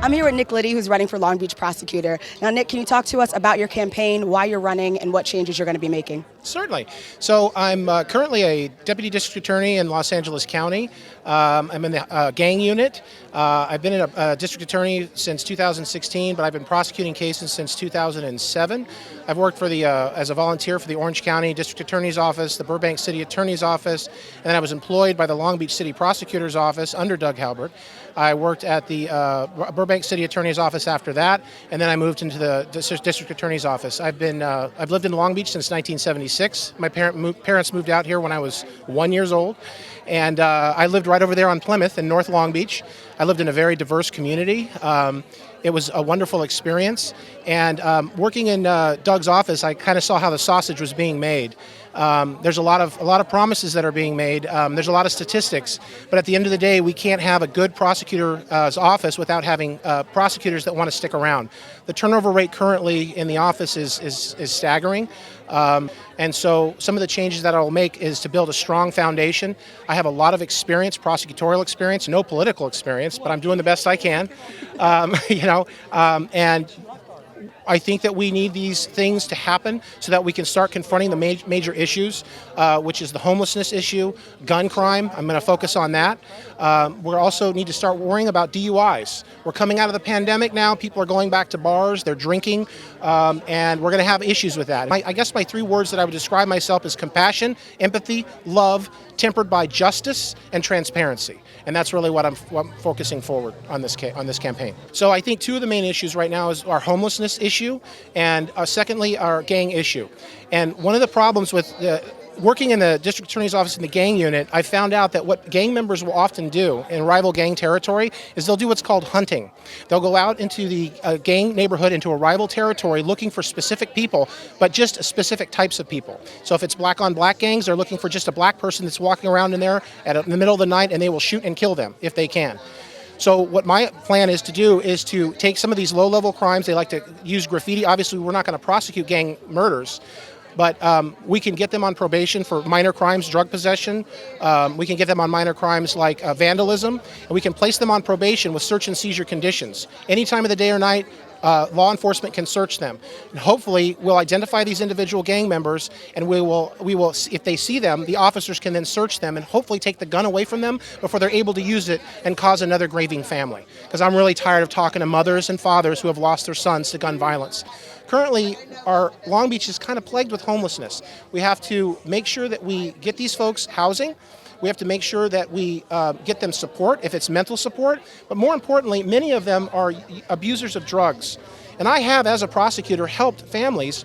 I'm here with Nick Liddi, who's running for Long Beach Prosecutor. Now, Nick, can you talk to us about your campaign, why you're running, and what changes you're going to be making? Certainly. So I'm currently a Deputy District Attorney in Los Angeles County. I'm in the gang unit. I've been a District Attorney since 2016, but I've been prosecuting cases since 2007. I've worked for as a volunteer for the Orange County District Attorney's Office, the Burbank City Attorney's Office, and then I was employed by the Long Beach City Prosecutor's Office under Doug Halbert. I worked at the Burbank City Attorney's Office after that, and then I moved into the District Attorney's Office. I've lived in Long Beach since 1976. My parents moved out here when I was 1 year old, and I lived right over there on Plymouth in North Long Beach. I lived in a very diverse community. It was a wonderful experience, and working in Doug's office, I kind of saw how the sausage was being made. There's a lot of promises that are being made. There's a lot of statistics, but at the end of the day, we can't have a good prosecutor's office without having prosecutors that want to stick around. The turnover rate currently in the office is staggering, and so some of the changes that I will make is to build a strong foundation. I have a lot of experience, prosecutorial experience, no political experience, but I'm doing the best I can, and I think that we need these things to happen so that we can start confronting the major issues, which is the homelessness issue, gun crime. I'm going to focus on that. We also need to start worrying about DUIs. We're coming out of the pandemic now. People are going back to bars. They're drinking, and we're going to have issues with that. I guess my three words that I would describe myself is compassion, empathy, love, tempered by justice and transparency. And that's really what I'm focusing forward on this campaign. So I think two of the main issues right now is our homelessness issue, and secondly, our gang issue. And one of the problems with working in the District Attorney's Office in the gang unit, I found out that what gang members will often do in rival gang territory is they'll do what's called hunting. They'll go out into the gang neighborhood, into a rival territory, looking for specific people, but just specific types of people. So if it's black-on-black gangs, they're looking for just a black person that's walking around in there in the middle of the night, and they will shoot and kill them if they can. So what my plan is to do is to take some of these low-level crimes. They like to use graffiti. Obviously, we're not going to prosecute gang murders, but we can get them on probation for minor crimes, drug possession. We can get them on minor crimes like vandalism, and we can place them on probation with search and seizure conditions. Any time of the day or night, law enforcement can search them. And hopefully, we'll identify these individual gang members, and we will, if they see them, the officers can then search them and hopefully take the gun away from them before they're able to use it and cause another grieving family. Because I'm really tired of talking to mothers and fathers who have lost their sons to gun violence. Currently, our Long Beach is kind of plagued with homelessness. We have to make sure that we get these folks housing. We have to make sure that we get them support, if it's mental support. But more importantly, many of them are abusers of drugs. And I have, as a prosecutor, helped families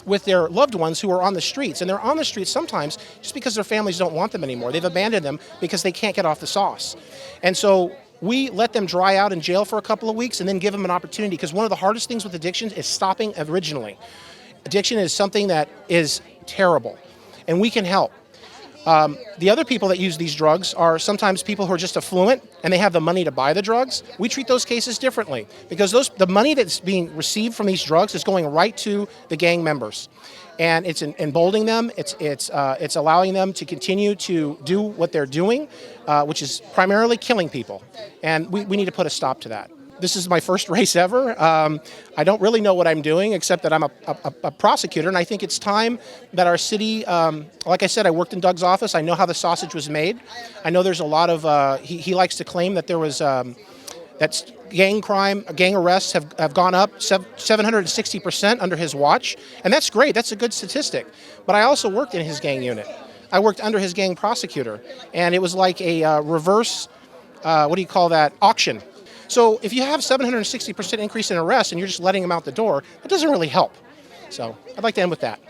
with their loved ones who are on the streets. And they're on the streets sometimes just because their families don't want them anymore. They've abandoned them because they can't get off the sauce. And so we let them dry out in jail for a couple of weeks and then give them an opportunity, because one of the hardest things with addiction is stopping originally. Addiction is something that is terrible, and we can help. The other people that use these drugs are sometimes people who are just affluent and they have the money to buy the drugs. We treat those cases differently, because the money that's being received from these drugs is going right to the gang members. And it's emboldening them, it's allowing them to continue to do what they're doing, which is primarily killing people. And we need to put a stop to that. This is my first race ever. I don't really know what I'm doing, except that I'm a prosecutor, and I think it's time that our city, like I said, I worked in Doug's office. I know how the sausage was made. I know there's a lot of, he likes to claim that there was, that's gang crime, gang arrests have gone up 760% under his watch, and that's great. That's a good statistic. But I also worked in his gang unit. I worked under his gang prosecutor, and it was like a reverse, auction. So if you have 760% increase in arrests and you're just letting them out the door, that doesn't really help. So I'd like to end with that.